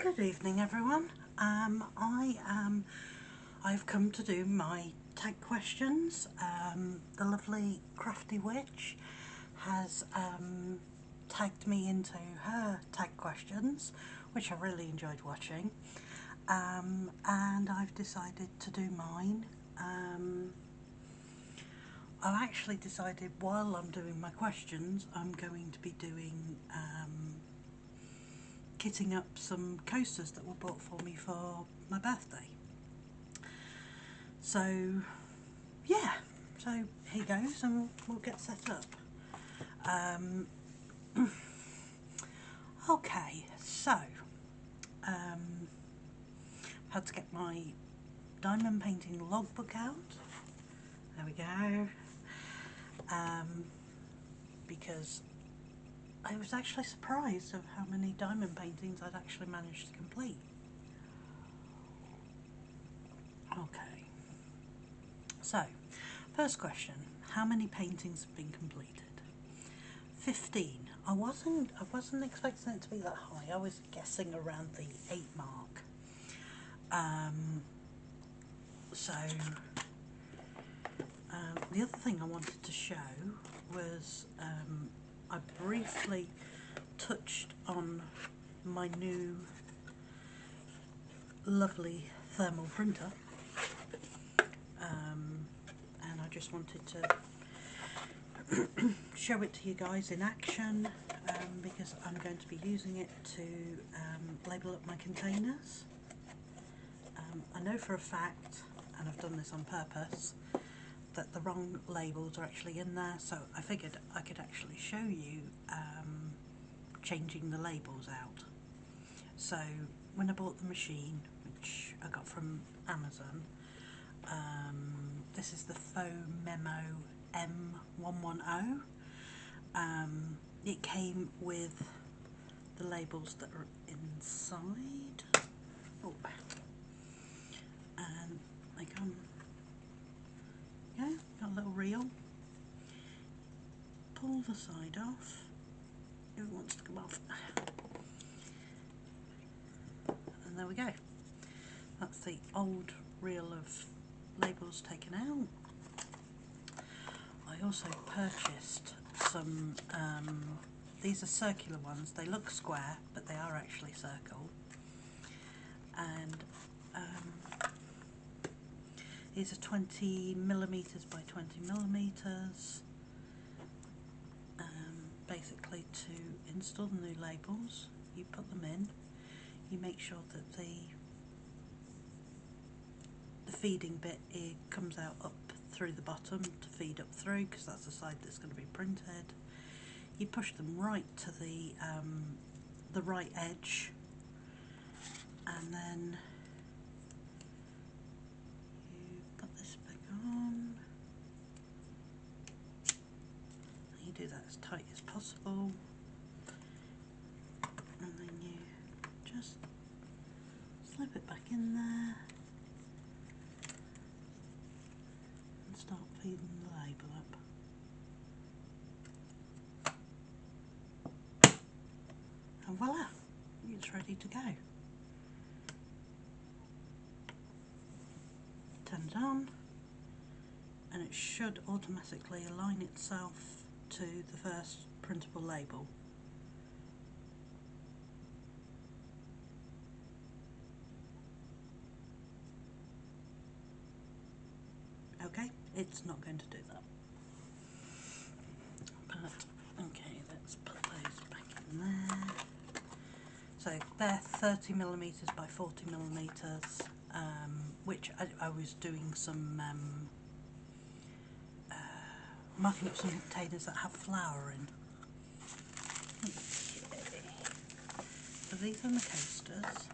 Good evening, everyone. I've come to do my tag questions. The lovely Crafty Witch has tagged me into her tag questions, which I really enjoyed watching, and I've decided to do mine. I've actually decided while I'm doing my questions, I'm going to be doing kitting up some coasters that were bought for me for my birthday. So yeah, so here goes and we'll get set up. Okay, so had to get my diamond painting logbook out. There we go. Because I was actually surprised of how many diamond paintings I'd actually managed to complete. Okay, so first question, how many paintings have been completed? 15. I wasn't expecting it to be that high. I was guessing around the 8 mark. The other thing I wanted to show was I briefly touched on my new lovely thermal printer, and I just wanted to show it to you guys in action, because I'm going to be using it to label up my containers. I know for a fact, and I've done this on purpose, that the wrong labels are actually in there, so I figured I could actually show you changing the labels out. So when I bought the machine, which I got from Amazon, this is the Faux Memo M110. It came with the labels that are inside. Oh. And they come, yeah, got a little reel. Pull the side off if it wants to come off. And there we go. That's the old reel of labels taken out. I also purchased some, these are circular ones. They look square, but they are actually circle. And these are 20mm by 20mm. Basically, to install the new labels, you put them in. You make sure that the feeding bit comes out up through the bottom to feed up through, because that's the side that's going to be printed. You push them right to the right edge, and then you put this back on. You do that as tight as possible, and then you just slip it back in there and start feeding the label up. And voila, it's ready to go. Turn it on, and it should automatically align itself to the first printable label. Okay, it's not going to do that. But okay, let's put those back in there. So they're 30mm by 40mm, which I was doing some marking up some containers that have flour in. Okay. So these are my coasters.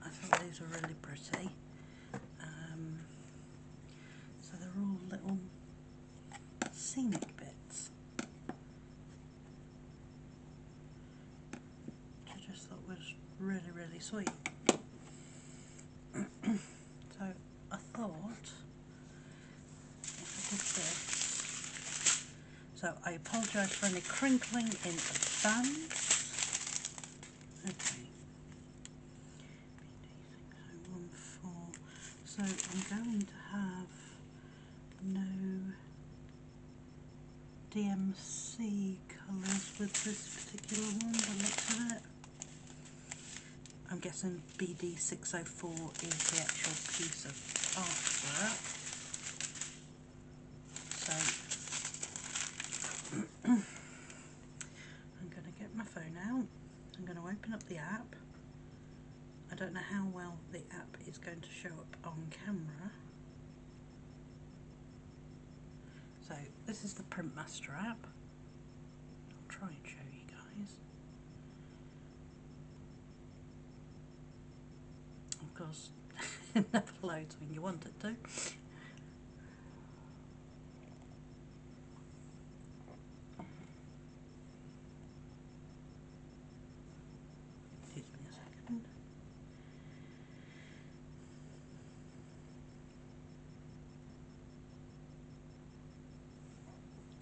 I thought these were really pretty. So they're all little scenic bits, which I just thought was really, really sweet. So I thought if I did this, so I apologise for any crinkling in advance. DMC colours with this particular one, the looks of it. I'm guessing BD604 is the actual piece of artwork. So I'm going to get my phone out, I'm going to open up the app. I don't know how well the app is going to show up on camera. So this is the Printmaster app. I'll try and show you guys. Of course, it never loads when you want it to. Excuse me a second.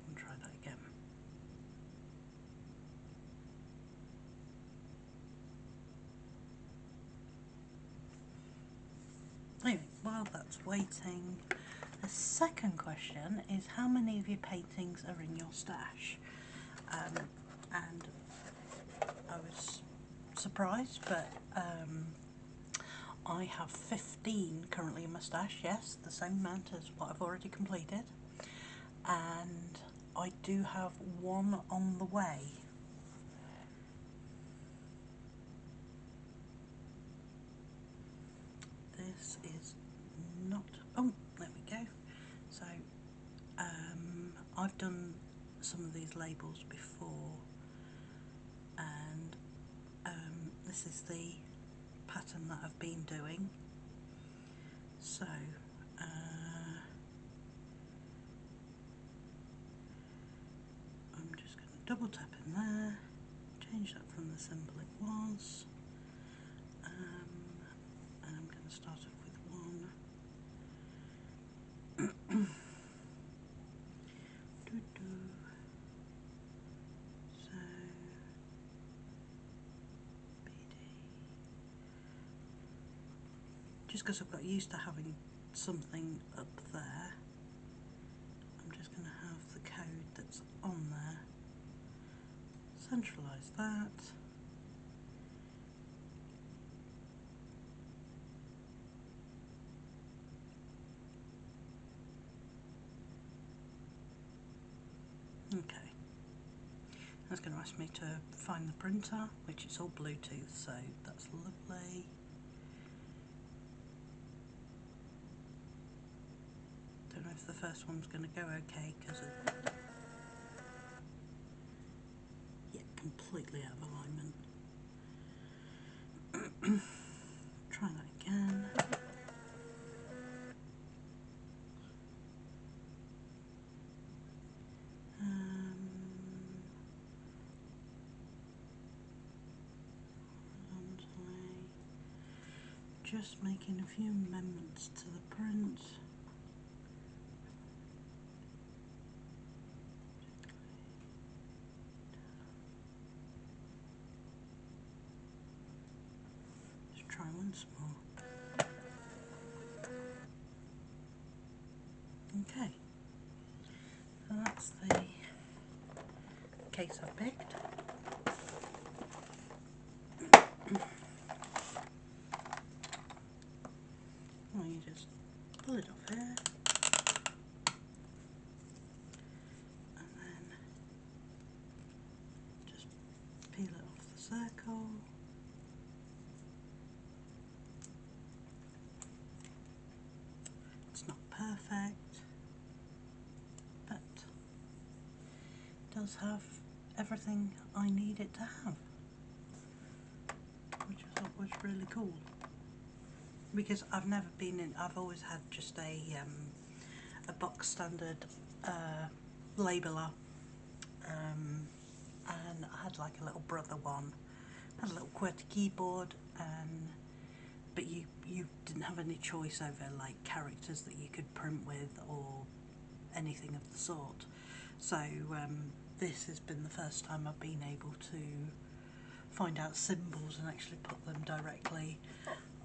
I'll try that again. Anyway, while that's waiting, the second question is how many of your paintings are in your stash? And I was surprised, but I have 15 currently in my stash, yes, the same amount as what I've already completed, and I do have one on the way. This is not, oh, there we go. So I've done some of these labels before, and this is the pattern that I've been doing. So I'm just going to double tap in there, change that from the symbol it was, and I'm going to start off with one. So BD. Just because I've got used to having something up there, I'm just going to have the code that's on there. Centralise that. Okay. That's going to ask me to find the printer, which is all Bluetooth, so that's lovely. Don't know if the first one's going to go okay because of, yeah, completely out of alignment. Try that again. Just making a few amendments to the print. Let's try once more. Okay, so that's the case I picked. Well, you just pull it off here, and then just peel it off the circle. It's not perfect, but it does have everything I need it to have, which I thought was really cool. Because I've never been in, I've always had just a box standard labeler, and I had like a little brother one, had a little QWERTY keyboard, but you didn't have any choice over like characters that you could print with or anything of the sort. So this has been the first time I've been able to find out symbols and actually put them directly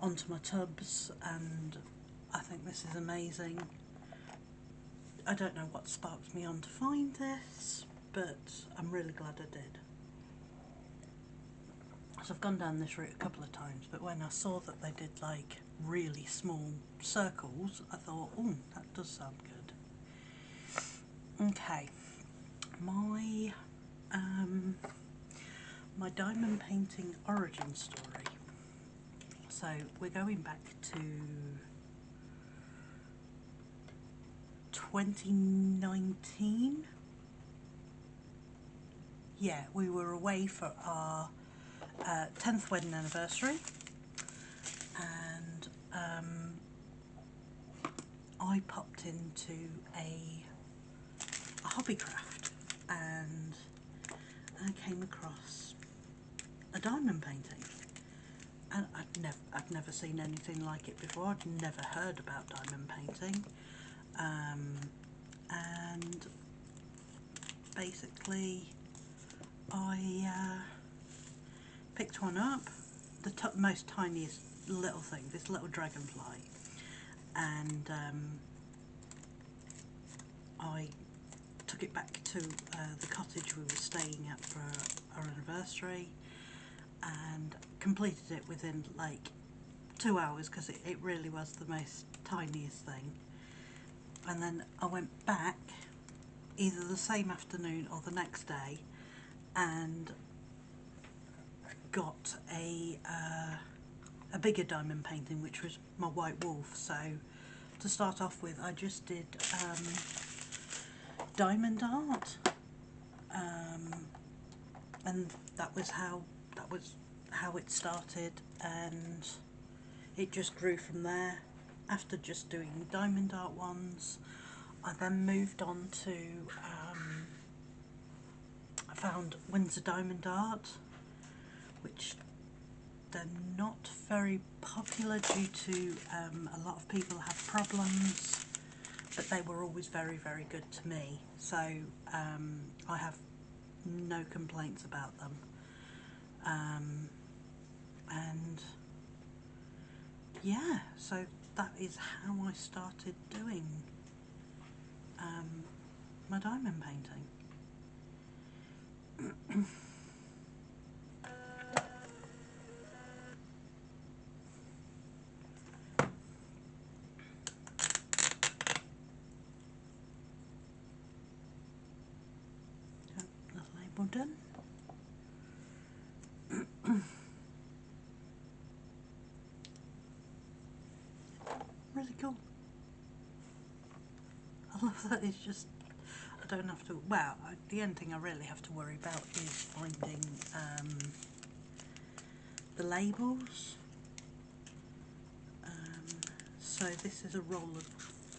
onto my tubs, and I think this is amazing. I don't know what sparked me on to find this, but I'm really glad I did. So I've gone down this route a couple of times, but when I saw that they did like really small circles, I thought, oh, that does sound good. Okay, my my diamond painting origin story. So we're going back to 2019. Yeah, we were away for our 10th wedding anniversary, and I popped into a hobby craft and I came across a diamond painting, and I'd never seen anything like it before. I'd never heard about diamond painting, and basically I picked one up, the most tiniest little thing, this little dragonfly, and I took it back to the cottage we were staying at for our anniversary and completed it within like 2 hours, because it really was the most tiniest thing. And then I went back either the same afternoon or the next day and got a bigger diamond painting, which was my white wolf. So to start off with, I just did diamond art, and that was how it started, and it just grew from there. After just doing diamond art ones, I then moved on to I found Windsor diamond art, which they're not very popular due to a lot of people have problems, but they were always very, very good to me. So I have no complaints about them. And yeah, so that is how I started doing my diamond painting. The label done. Really cool. I love that it's just, I don't have to, well, the only thing I really have to worry about is finding the labels. So this is a roll of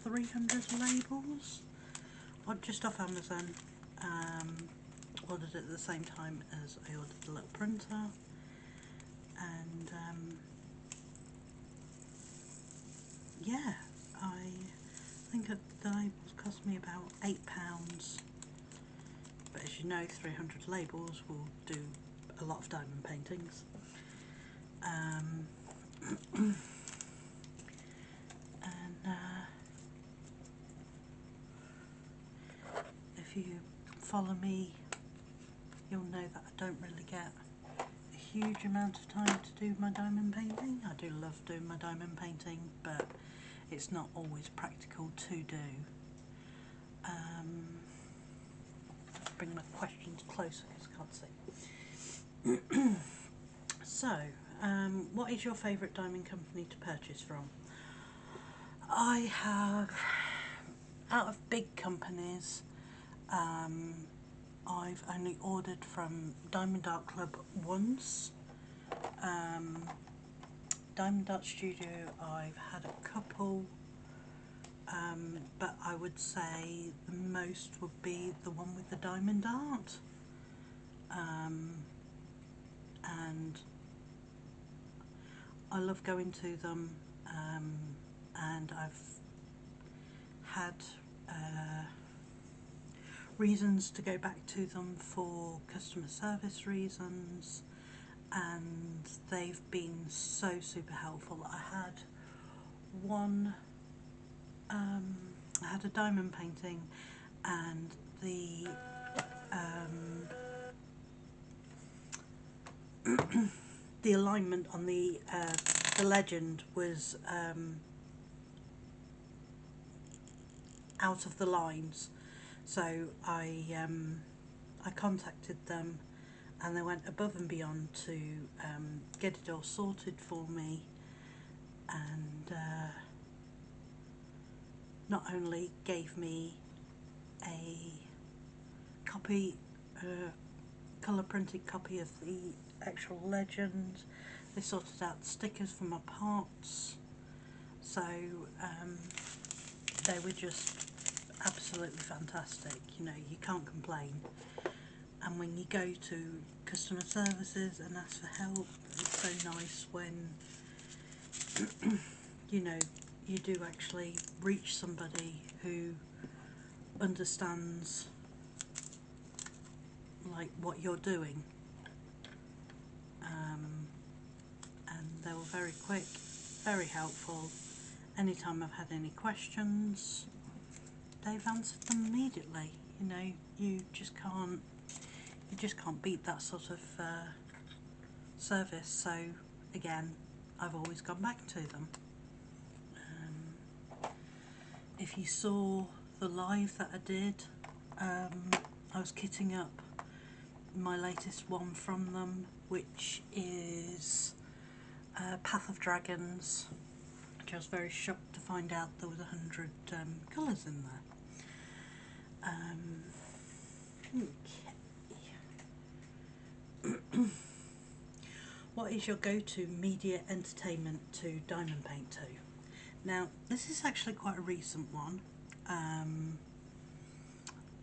300 labels. I just off Amazon. Ordered it at the same time as I ordered the little printer, and yeah, I think that the labels cost me about £8, but as you know, 300 labels will do a lot of diamond paintings. And if you follow me, you'll know that I don't really get a huge amount of time to do my diamond painting. I do love doing my diamond painting, but it's not always practical to do. Just bring my questions closer because I can't see. So, what is your favourite diamond company to purchase from? I have, out of big companies, I've only ordered from Diamond Art Club once. Diamond Art Studio, I've had a couple, but I would say the most would be the one with the diamond art. And I love going to them, and I've had reasons to go back to them for customer service reasons, and they've been so super helpful. I had one I had a diamond painting, and the the alignment on the legend was out of the lines. So I contacted them, and they went above and beyond to get it all sorted for me, and not only gave me a copy, colour printed copy of the actual legend, they sorted out stickers for my parts, so they were just absolutely fantastic. You know, you can't complain. And when you go to customer services and ask for help, it's so nice when you know, you do actually reach somebody who understands like what you're doing, and they were very quick, very helpful. Anytime I've had any questions, they've answered them immediately. You know, you just can't beat that sort of service. So again, I've always gone back to them. If you saw the live that I did, I was kitting up my latest one from them, which is Path of Dragons, which I was very shocked to find out there was 100 colours in there. Okay. What is your go-to media entertainment to diamond paint to? Now, this is actually quite a recent one.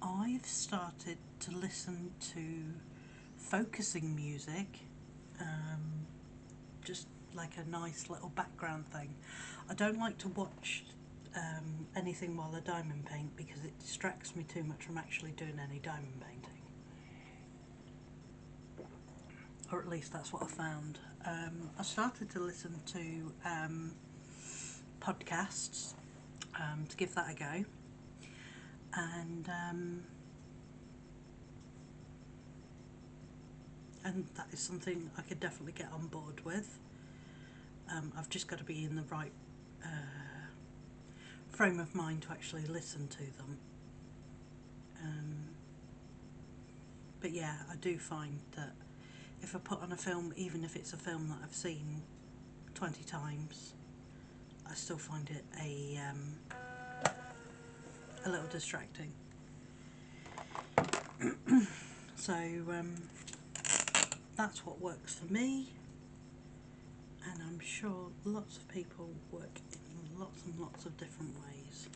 I've started to listen to focusing music, just like a nice little background thing. I don't like to watch anything while I diamond paint because it distracts me too much from actually doing any diamond painting. Or at least that's what I found. I started to listen to podcasts to give that a go, and that is something I could definitely get on board with. I've just got to be in the right frame of mind to actually listen to them. But yeah, I do find that if I put on a film, even if it's a film that I've seen 20 times, I still find it a little distracting. So that's what works for me, and I'm sure lots of people work in lots and lots of different ways.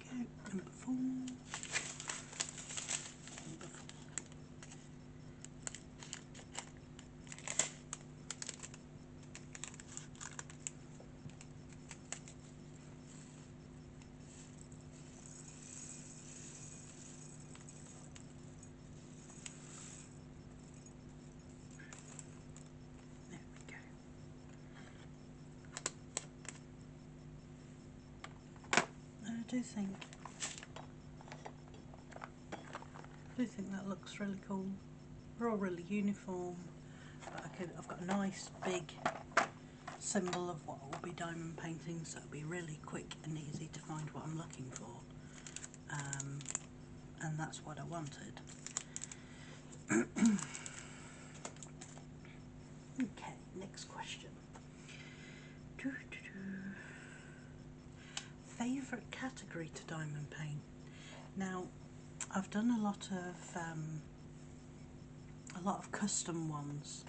Okay, number 4. I do think that looks really cool. They're all really uniform, but I've got a nice big symbol of what I will be diamond painting, so it'll be really quick and easy to find what I'm looking for, and that's what I wanted. Okay, next question. Favourite category to diamond paint? Now, I've done a lot of custom ones,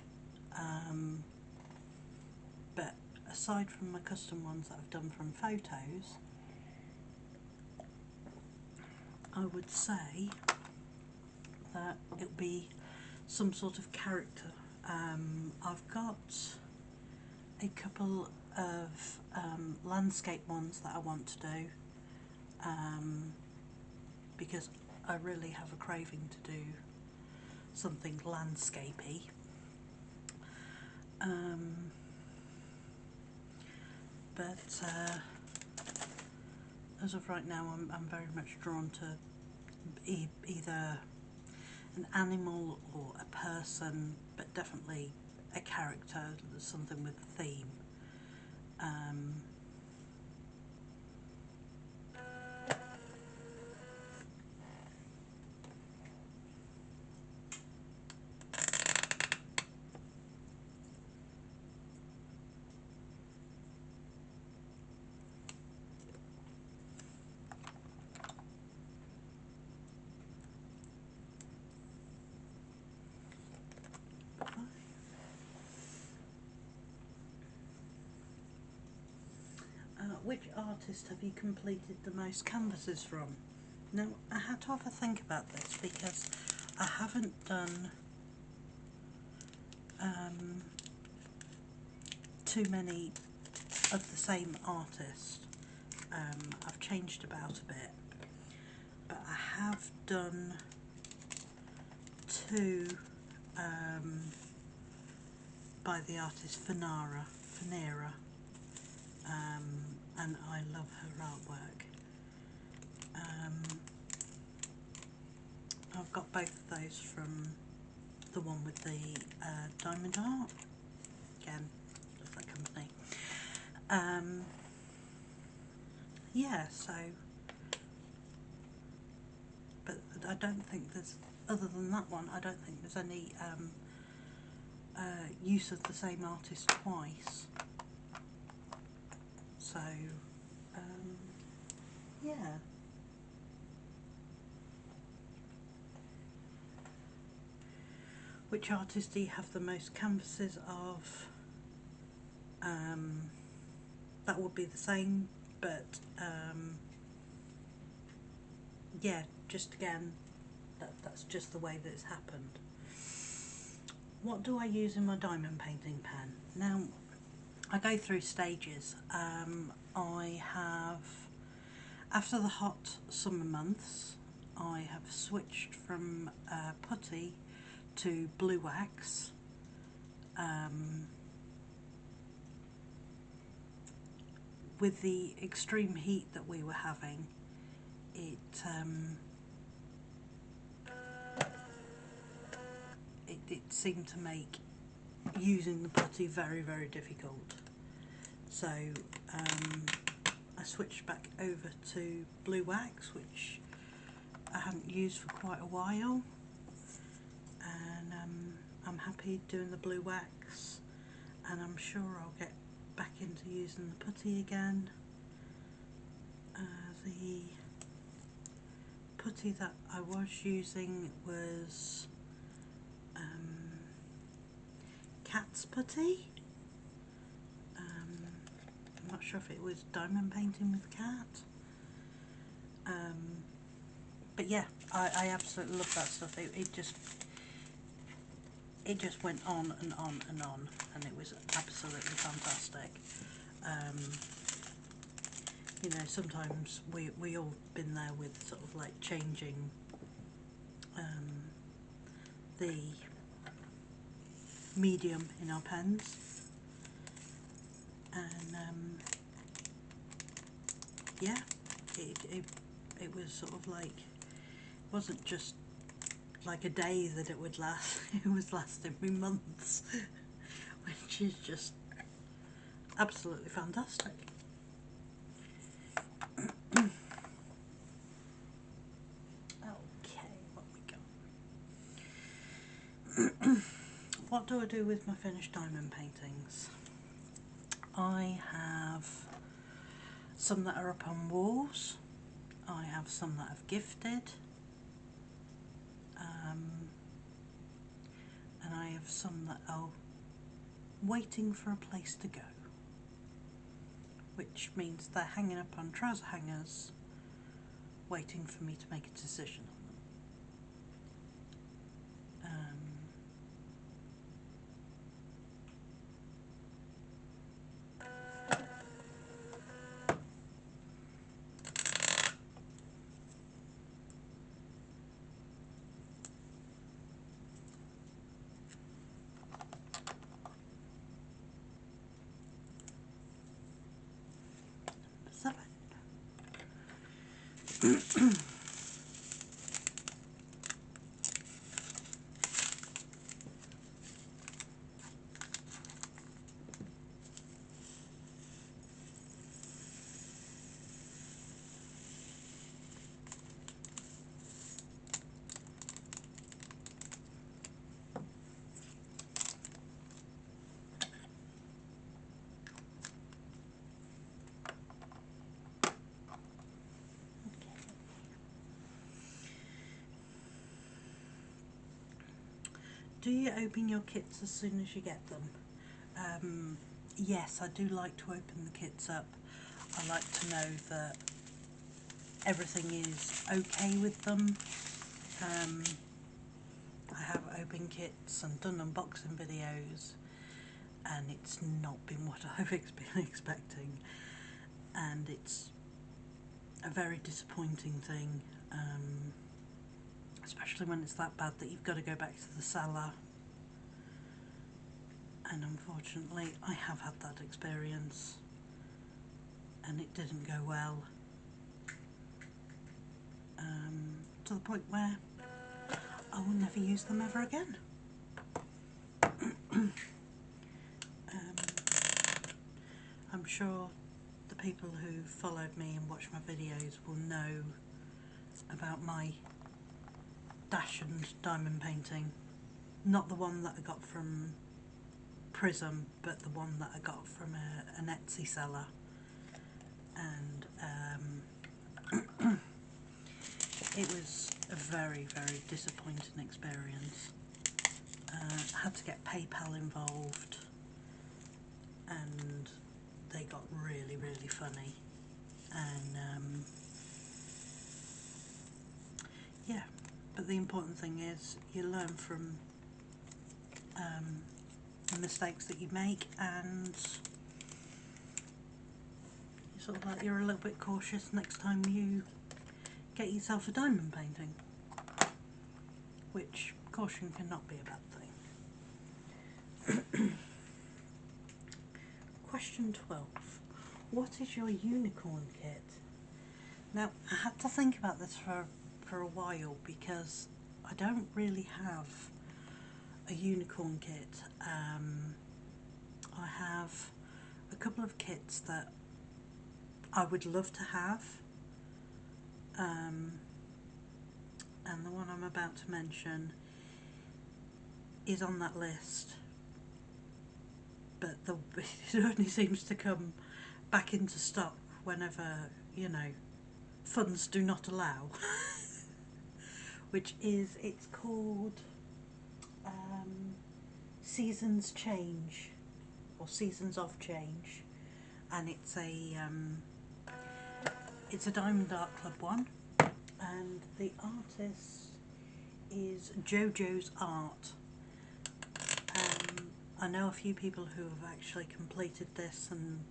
but aside from my custom ones that I've done from photos, I would say that it'll be some sort of character. I've got a couple of landscape ones that I want to do, because I really have a craving to do something landscapey. But as of right now, I'm very much drawn to either an animal or a person, but definitely a character, something with a theme. Which artist have you completed the most canvases from? Now, I had to have a think about this because I haven't done too many of the same artist. I've changed about a bit, but I have done two by the artist Fanera, and I love her artwork. I've got both of those from the one with the diamond art, again, love that company. Yeah, so, but I don't think there's, other than that one, I don't think there's any use of the same artist twice. So, yeah. Which artist do you have the most canvases of? That would be the same, but yeah, just again, that's just the way that it's happened. What do I use in my diamond painting pen? Now, I go through stages. I have, after the hot summer months, I have switched from putty to blue wax. With the extreme heat that we were having, it seemed to make using the putty very, very difficult. So I switched back over to blue wax, which I haven't used for quite a while, and I'm happy doing the blue wax, and I'm sure I'll get back into using the putty again. The putty that I was using was cat's putty. I'm not sure if it was diamond painting with cat. But yeah, I absolutely love that stuff. It just went on and on and on, and it was absolutely fantastic. You know, sometimes we all been there with sort of like changing the medium in our pens, and yeah, it was sort of like, it wasn't just like a day that it would last, it was lasting me months, which is just absolutely fantastic. Okay, what we got? What do I do with my finished diamond paintings? I have some that are up on walls, I have some that I've gifted, and I have some that are waiting for a place to go, which means they're hanging up on trouser hangers, waiting for me to make a decision on them. Do you open your kits as soon as you get them? Yes, I do like to open the kits up. I like to know that everything is okay with them. I have opened kits and done unboxing videos, and it's not been what I've been expecting, and it's a very disappointing thing. Especially when it's that bad that you've got to go back to the seller, and unfortunately I have had that experience and it didn't go well, to the point where I will never use them ever again. I'm sure the people who followed me and watched my videos will know about my dash and diamond painting. Not the one that I got from Prism, but the one that I got from an Etsy seller. And it was a very, very disappointing experience. I had to get PayPal involved, and they got really, really funny. And yeah, but the important thing is you learn from the mistakes that you make, and you sort of like, you're a little bit cautious next time you get yourself a diamond painting, which caution cannot be a bad thing. Question 12. What is your unicorn kit? Now, I had to think about this for a while, because I don't really have a unicorn kit. I have a couple of kits that I would love to have, and the one I'm about to mention is on that list, but it only seems to come back into stock whenever, you know, funds do not allow. Which is, it's called Seasons Change, or Seasons of Change, and it's a Diamond Art Club one, and the artist is JoJo's Art. I know a few people who have actually completed this, and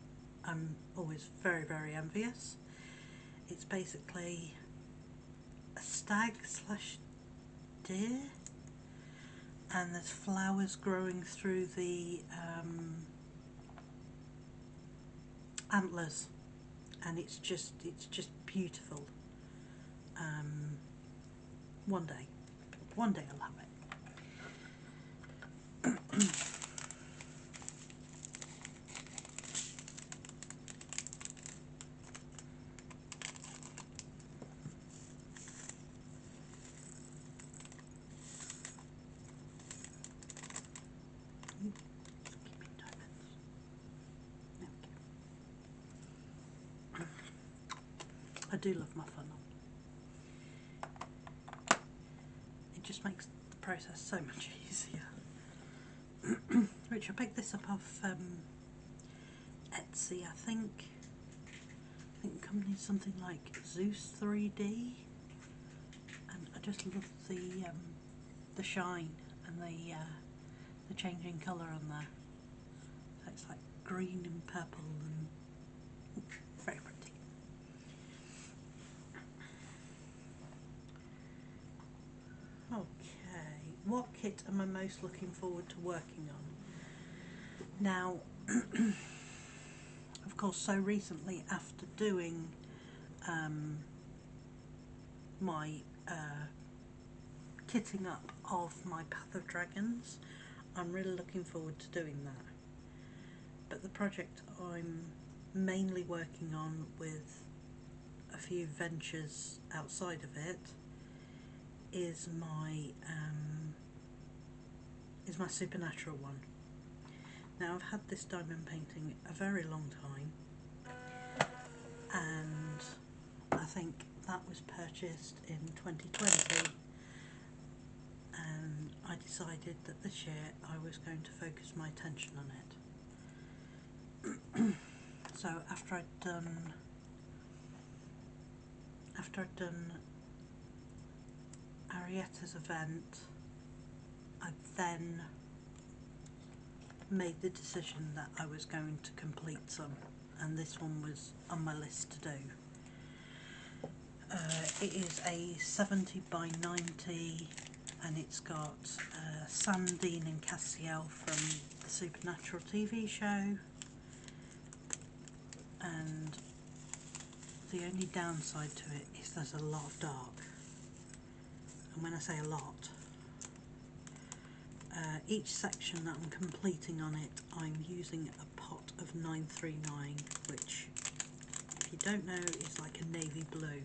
I'm always very, very envious. It's basically a stag / deer, and there's flowers growing through the antlers, and it's just beautiful. One day I'll have it. Keeping diamonds. There we go. I do love my funnel. It just makes the process so much easier. Which I picked this up off Etsy, I think. I think the company's something like Zeus 3D, and I just love the shine and the changing colour on there. So it's like green and purple and very pretty. Okay, what kit am I most looking forward to working on? Now, of course, so recently, after doing my kitting up of my Path of Dragons. I'm really looking forward to doing that. But the project I'm mainly working on, with a few ventures outside of it, is my supernatural one. Now, I've had this diamond painting a very long time, and I think that was purchased in 2020, and I decided that this year I was going to focus my attention on it. So after I'd done Arietta's event, I then made the decision that I was going to complete some, and this one was on my list to do. It is a 70 by 90, and it's got Sam, Dean and Castiel from the Supernatural TV show, and the only downside to it is there's a lot of dark, and when I say a lot, each section that I'm completing on it, I'm using a pot of 939, which, if you don't know, is like a navy blue,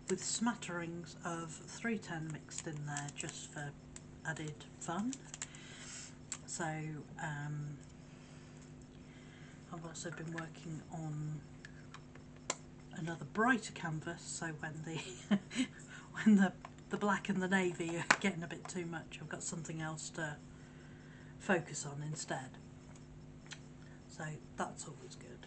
with smatterings of 310 mixed in there just for added fun. So I've also been working on another brighter canvas, so when the when the black and the navy are getting a bit too much, I've got something else to focus on instead. So that's always good.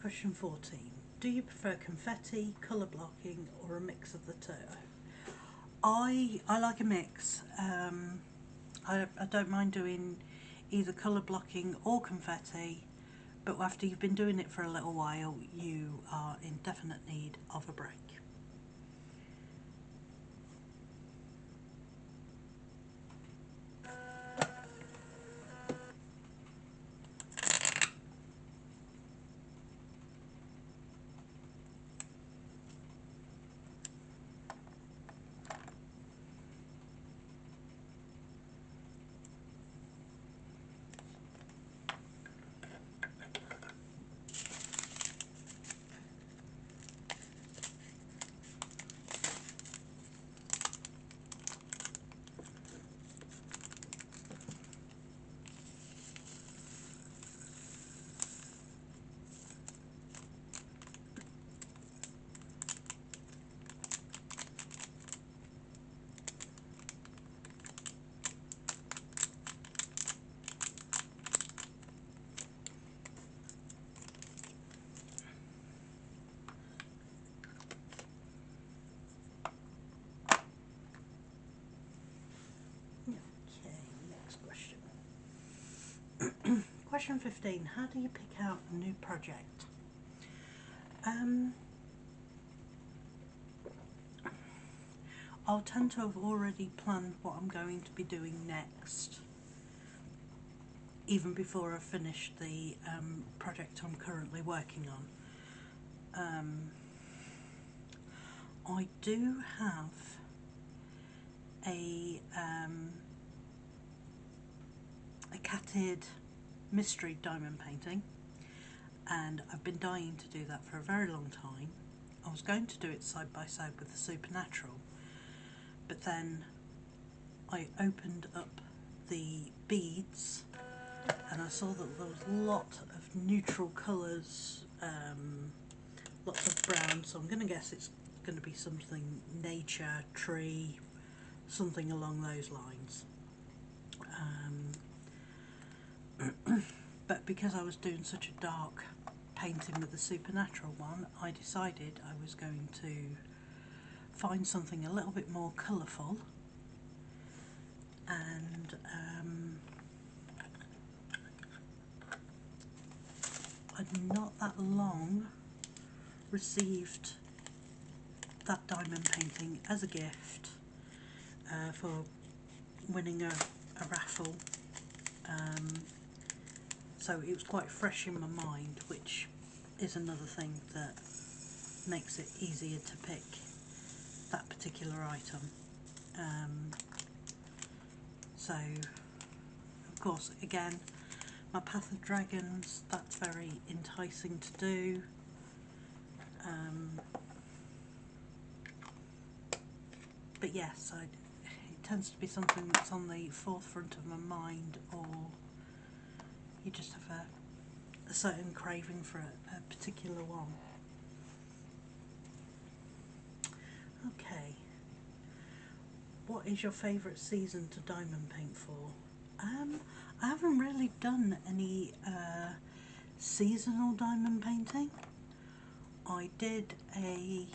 Question 14. Do you prefer confetti, colour blocking, or a mix of the two? I like a mix. I don't mind doing either colour blocking or confetti, but after you've been doing it for a little while, you are in definite need of a break. Question 15. How do you pick out a new project? I'll tend to have already planned what I'm going to be doing next, even before I've finished the project I'm currently working on. I do have a catted mystery diamond painting, and I've been dying to do that for a very long time. I was going to do it side by side with the Supernatural, but then I opened up the beads and I saw that there was a lot of neutral colours, lots of brown, so I'm going to guess it's going to be something nature, tree, something along those lines. But because I was doing such a dark painting with the Supernatural one, I decided I was going to find something a little bit more colourful, and I'd not that long received that diamond painting as a gift for winning a raffle, so it was quite fresh in my mind, which is another thing that makes it easier to pick that particular item. So of course, again, my Path of Dragons, that's very enticing to do. But yes, it tends to be something that's on the forefront of my mind, or you just have a certain craving for a particular one. Okay, what is your favourite season to diamond paint for? I haven't really done any seasonal diamond painting. I did a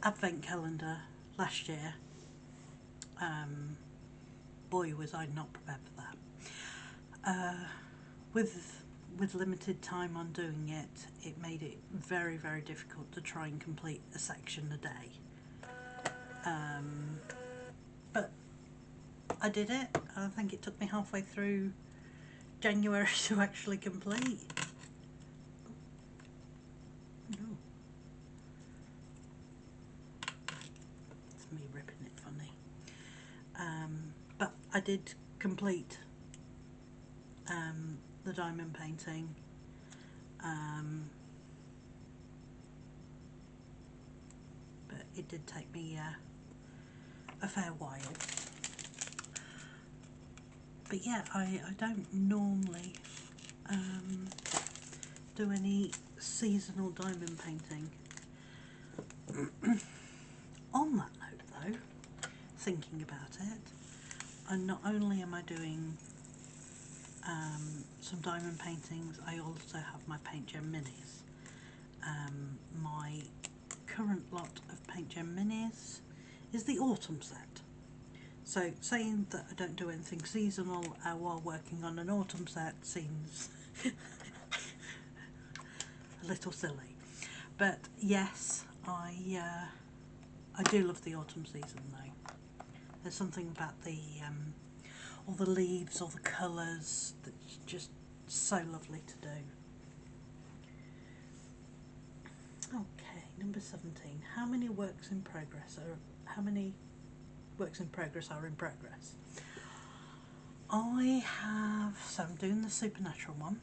advent calendar last year. Boy, was I not prepared for that. With limited time on doing it, it made it very, very difficult to try and complete a section a day. But I did it. I think it took me halfway through January to actually complete. Oh. It's me ripping it funny. But I did complete the diamond painting. But it did take me a fair while. But yeah, I don't normally do any seasonal diamond painting. On that note though, thinking about it, and not only am I doing some diamond paintings, I also have my Paint Gem Minis. My current lot of Paint Gem Minis is the autumn set. So saying that I don't do anything seasonal while working on an autumn set seems a little silly. But yes, I do love the autumn season though. There's something about all the leaves, all the colours, that's just so lovely to do. Okay, number 17. How many works in progress are in progress? I have, so I'm doing the supernatural one.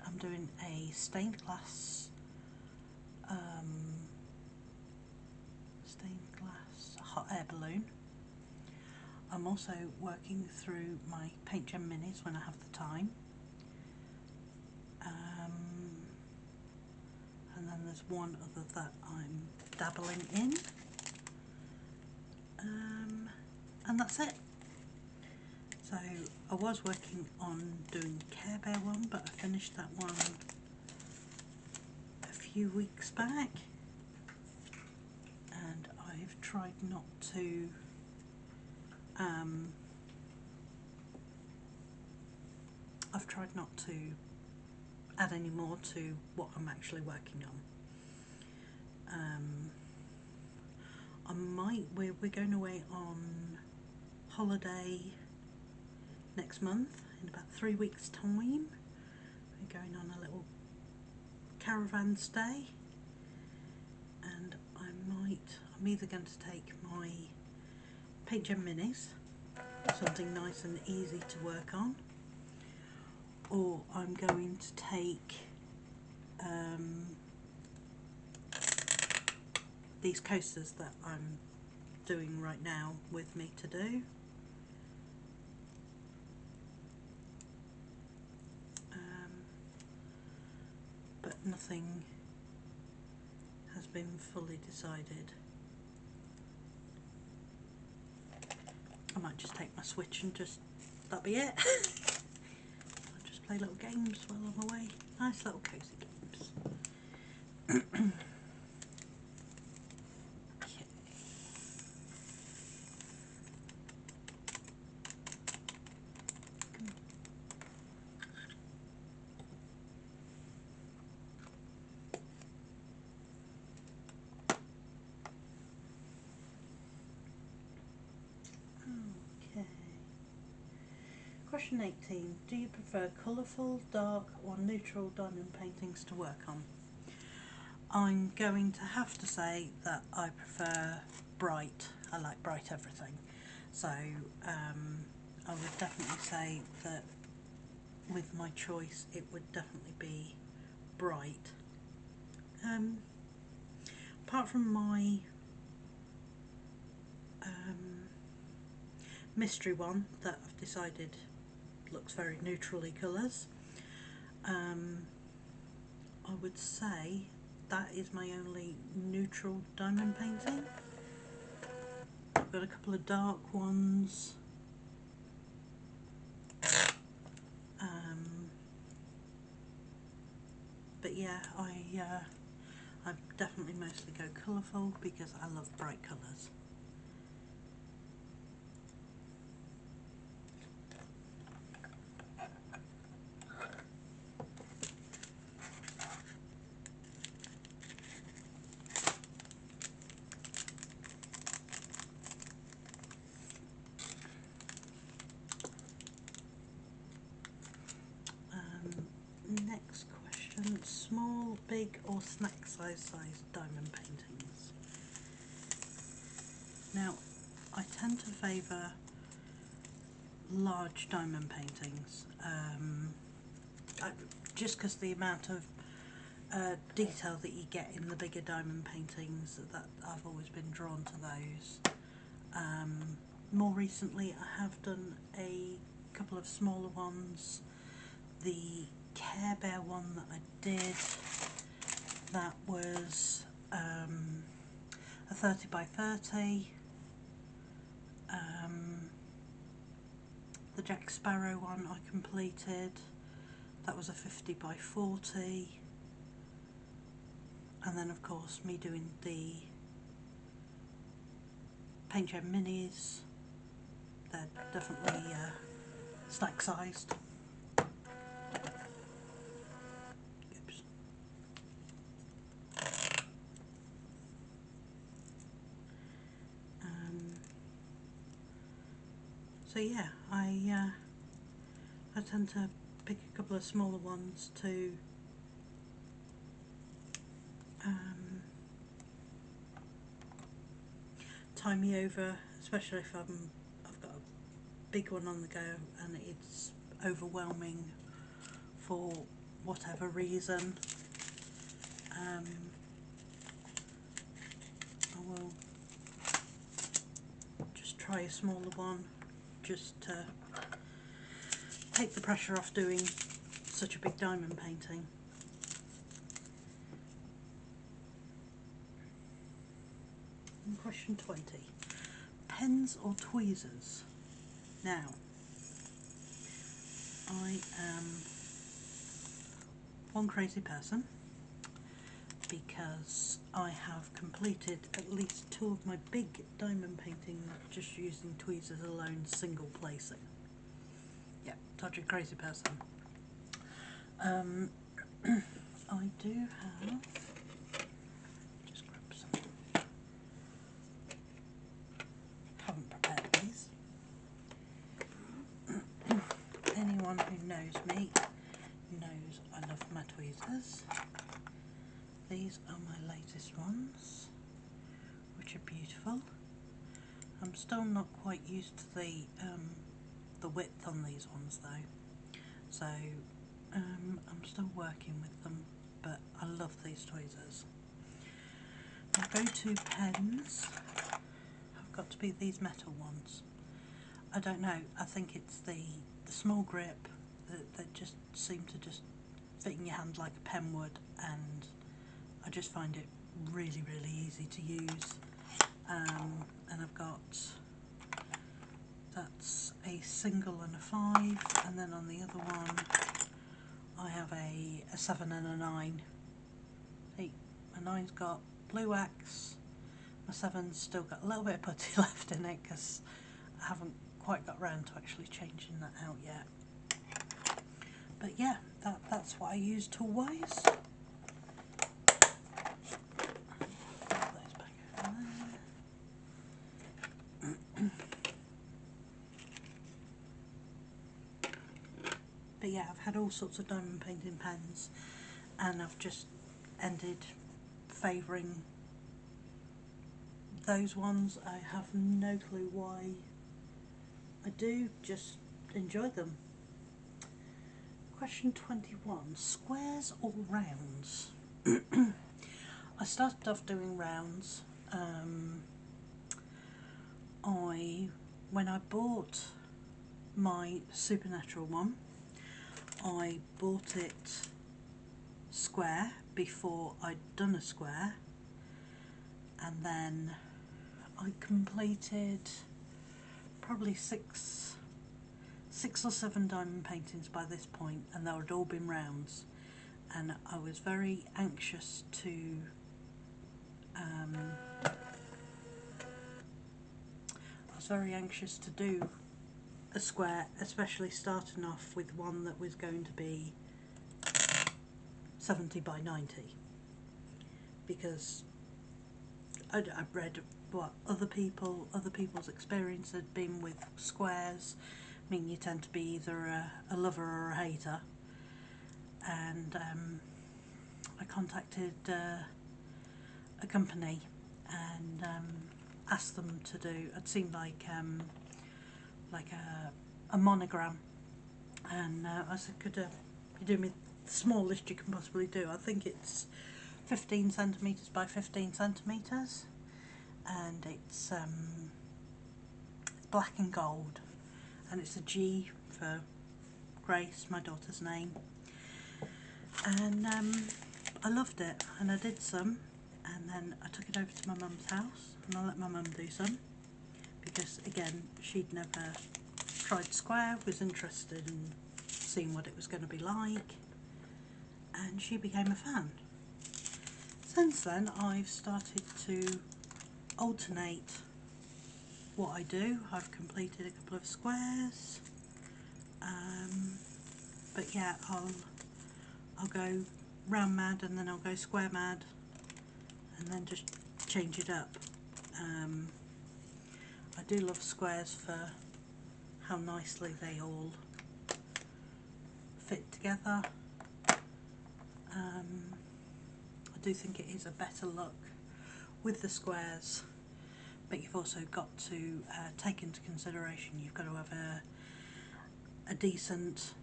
I'm doing a stained glass hot air balloon. I'm also working through my Paint Gem Minis when I have the time. And then there's one other that I'm dabbling in. And that's it. So I was working on doing the Care Bear one, but I finished that one a few weeks back. And I've tried not to add any more to what I'm actually working on. We're going away on holiday next month in about 3 weeks' time. We're going on a little caravan stay, and I'm either going to take my Paint Gem Minis, something nice and easy to work on, or I'm going to take these coasters that I'm doing right now with me to do. But nothing has been fully decided. I might just take my Switch and that'll be it. I'll just play little games while I'm away. Nice little cosy games. Question 18. Do you prefer colourful, dark or neutral diamond paintings to work on? I'm going to have to say that I prefer bright. I like bright everything. So I would definitely say that with my choice it would definitely be bright. Apart from my mystery one that I've decided looks very neutrally colours, I would say that is my only neutral diamond painting. I've got a couple of dark ones, but yeah, I definitely mostly go colourful because I love bright colours. Next question, small, big or snack size diamond paintings. Now, I tend to favour large diamond paintings, just because the amount of detail that you get in the bigger diamond paintings, that I've always been drawn to those. More recently I have done a couple of smaller ones. The Care Bear one that I did, that was a 30 by 30. The Jack Sparrow one I completed, that was a 50 by 40. And then of course me doing the Paint Gem Minis, they're definitely snack sized. Oops. So yeah, I tend to pick a couple of smaller ones to tie me over, especially if I've got a big one on the go and it's overwhelming for whatever reason. I will just try a smaller one just to take the pressure off doing such a big diamond painting. And question 20. Pens or tweezers? Now, I am one crazy person because I have completed at least 2 of my big diamond paintings just using tweezers alone, single placing. Yeah, such a crazy person. I do have, just grab some, haven't prepared these. Anyone who knows me knows I love my tweezers. These are my latest ones, which are beautiful. I'm still not quite used to the width on these ones though, so I'm still working with them, but I love these tweezers. My go-to pens have got to be these metal ones. I don't know, I think it's the small grip that just seem to just fit in your hand like a pen would, and I just find it really easy to use. And I've got, that's a single and a 5, and then on the other one I have a 7 and a 9. See, my 9's got blue wax, my 7's still got a little bit of putty left in it because I haven't quite got round to actually changing that out yet. But yeah, that's what I use tool-wise. But yeah, I've had all sorts of diamond painting pens, and I've just ended favouring those ones. I have no clue why. I do just enjoy them. Question 21. Squares or rounds? I started off doing rounds. When I bought my Supernatural one, I bought it square before I'd done a square, and then I completed probably six or seven diamond paintings by this point, and they had all been rounds, and I was very anxious to do a square, especially starting off with one that was going to be 70 by 90, because I'd read what other people's experience had been with squares. I mean, you tend to be either a lover or a hater, and I contacted a company and asked them to do. It seemed like a monogram, and I said, could you do me the smallest you can possibly do? I think it's 15 centimetres by 15 centimetres, and it's black and gold, and it's a G for Grace, my daughter's name, and I loved it, and I did some, and then I took it over to my mum's house and I let my mum do some, because again, she'd never tried square, was interested in seeing what it was going to be like, and she became a fan. Since then I've started to alternate what I do. I've completed a couple of squares, but yeah, I'll go round mad, and then I'll go square mad, and then just change it up. I do love squares for how nicely they all fit together. I do think it is a better look with the squares, but you've also got to take into consideration you've got to have a decent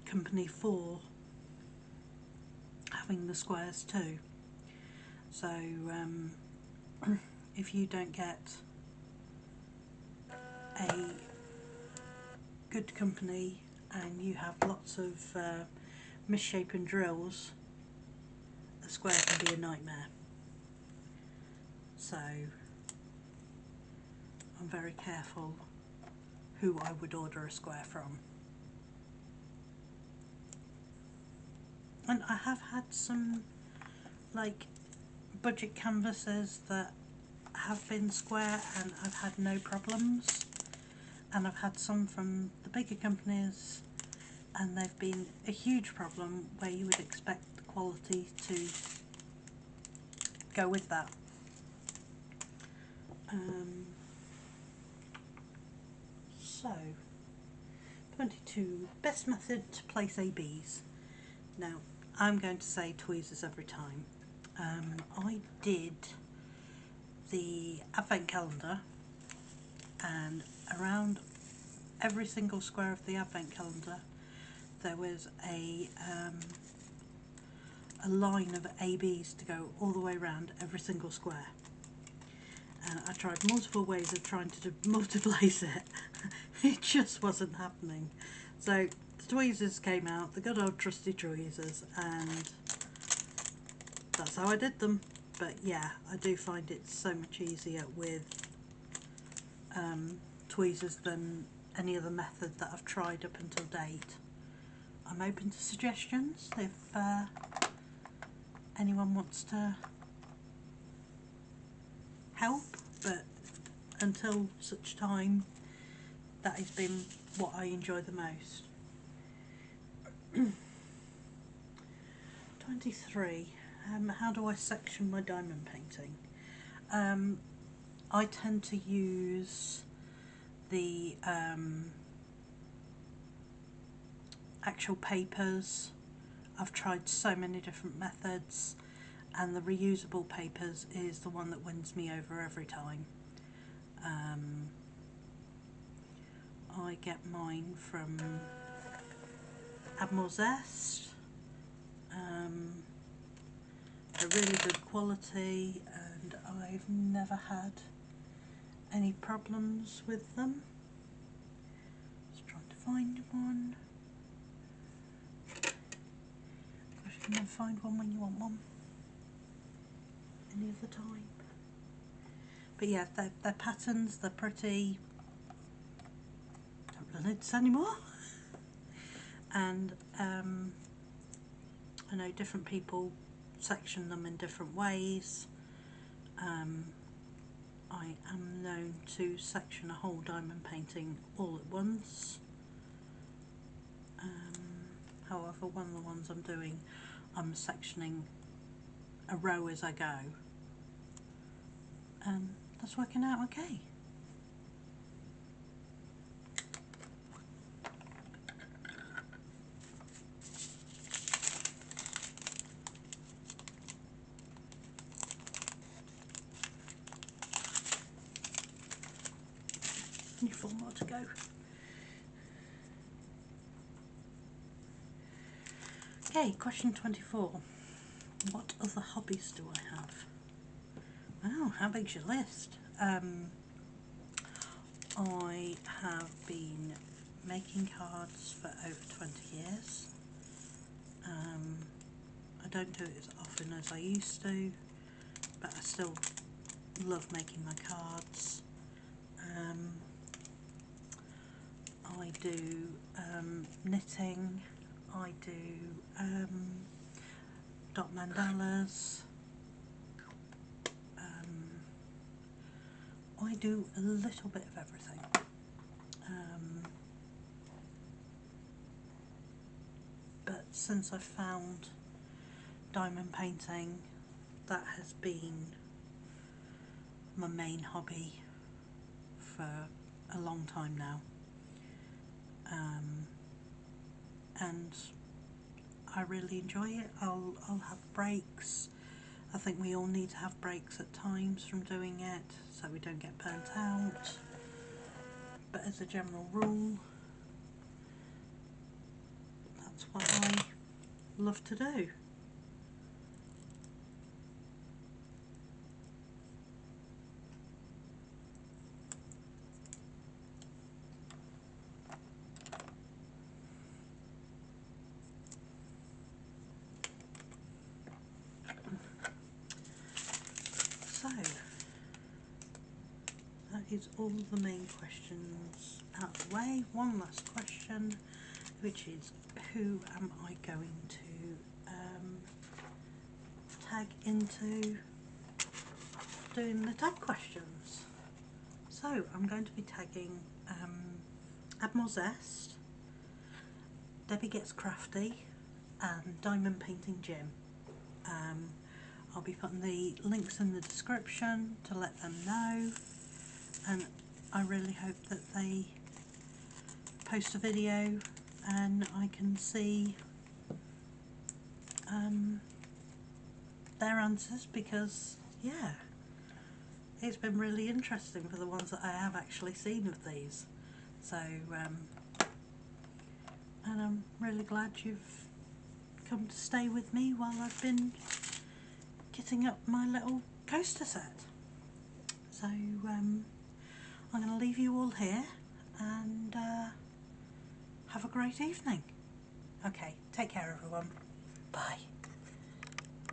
company for having the squares too. So if you don't get a good company and you have lots of misshapen drills, a square can be a nightmare. So I'm very careful who I would order a square from. And I have had some like budget canvases that have been square and I've had no problems, and I've had some from the bigger companies and they've been a huge problem, where you would expect the quality to go with that. So 22, best method to place ABs. Now I'm going to say tweezers every time. I did the advent calendar, and around every single square of the advent calendar there was a line of ABs to go all the way around every single square, and I tried multiple ways of trying to multi-place it. It just wasn't happening. So the tweezers came out, the good old trusty tweezers, and that's how I did them. But yeah, I do find it so much easier with tweezers than any other method that I've tried up until date. I'm open to suggestions if anyone wants to help, but until such time, that has been what I enjoy the most. 23. How do I section my diamond painting? I tend to use the actual papers, I've tried so many different methods, and the reusable papers is the one that wins me over every time. I get mine from Admiral Zest. They're really good quality and I've never had any problems with them. Just trying to find one. Gosh, you can never find one when you want one any of the time. But yeah, they're patterns, they're pretty. Don't really need this anymore. And I know different people section them in different ways. I am known to section a whole diamond painting all at once. However, one of the ones I'm doing, I'm sectioning a row as I go, and that's working out okay. Only 4 more to go. Okay, question 24. What other hobbies do I have? Wow, how big's your list? I have been making cards for over 20 years. I don't do it as often as I used to, but I still love making my cards. I do knitting, I do dot mandalas, I do a little bit of everything. But since I found diamond painting, that has been my main hobby for a long time now. And I really enjoy it. I'll have breaks. I think we all need to have breaks at times from doing it so we don't get burnt out. But as a general rule, that's what I love to do. So, that is all the main questions out of the way. One last question, which is who am I going to tag into doing the tag questions? So I'm going to be tagging Admiral Zest, Debbie Gets Crafty and Diamond Painting Jim. I'll be putting the links in the description to let them know, and I really hope that they post a video and I can see their answers, because yeah, it's been really interesting for the ones that I have actually seen of these. So and I'm really glad you've come to stay with me while I've been kitting up my little coaster set. So I'm going to leave you all here and have a great evening. Okay, take care everyone. Bye.